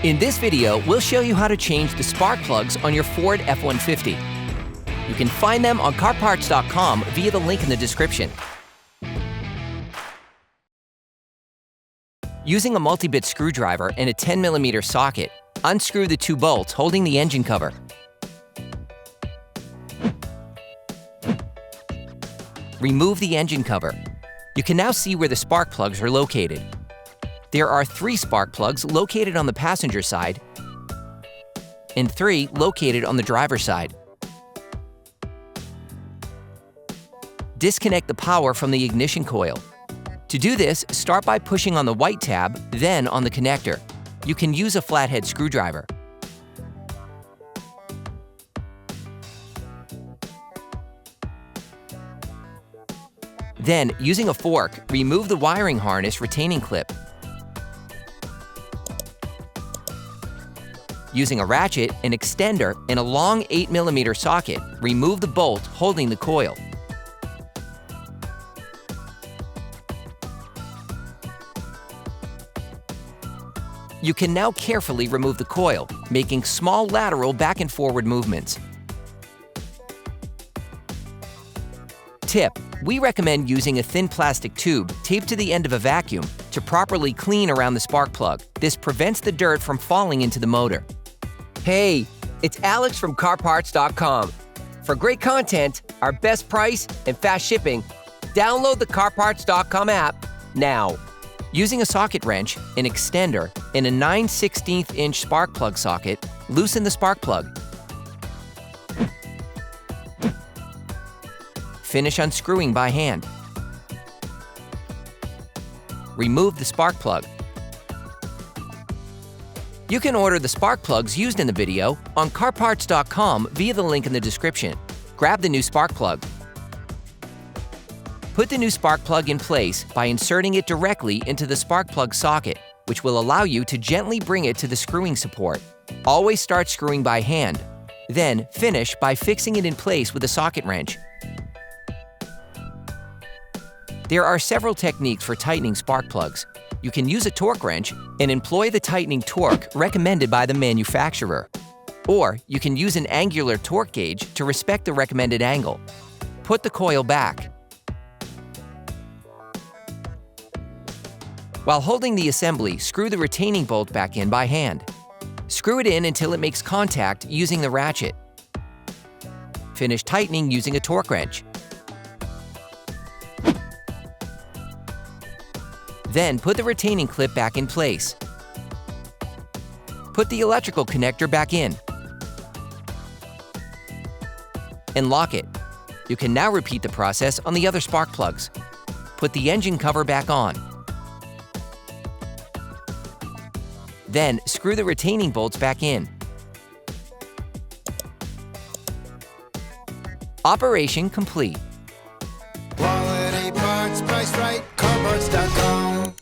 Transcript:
In this video, we'll show you how to change the spark plugs on your Ford F-150. You can find them on CarParts.com via the link in the description. Using a multi-bit screwdriver and a 10mm socket, unscrew the two bolts holding the engine cover. Remove the engine cover. You can now see where the spark plugs are located. There are 3 spark plugs located on the passenger side and 3 located on the driver's side. Disconnect the power from the ignition coil. To do this, start by pushing on the white tab, then on the connector. You can use a flathead screwdriver. Then, using a fork, remove the wiring harness retaining clip. Using a ratchet, an extender, and a long 8mm socket, remove the bolt holding the coil. You can now carefully remove the coil, making small lateral back and forward movements. Tip: we recommend using a thin plastic tube taped to the end of a vacuum to properly clean around the spark plug. This prevents the dirt from falling into the motor. Hey, it's Alex from CarParts.com. For great content, our best price, and fast shipping, download the CarParts.com app now. Using a socket wrench, an extender, and a 9/16" spark plug socket, loosen the spark plug. Finish unscrewing by hand. Remove the spark plug. You can order the spark plugs used in the video on CarParts.com via the link in the description. Grab the new spark plug. Put the new spark plug in place by inserting it directly into the spark plug socket, which will allow you to gently bring it to the screwing support. Always start screwing by hand. Then finish by fixing it in place with a socket wrench. There are several techniques for tightening spark plugs. You can use a torque wrench and employ the tightening torque recommended by the manufacturer. Or you can use an angular torque gauge to respect the recommended angle. Put the coil back. While holding the assembly, screw the retaining bolt back in by hand. Screw it in until it makes contact using the ratchet. Finish tightening using a torque wrench. Then put the retaining clip back in place. Put the electrical connector back in. And lock it. You can now repeat the process on the other spark plugs. Put the engine cover back on. Then screw the retaining bolts back in. Operation complete. Quality parts, priced right, CarParts.com.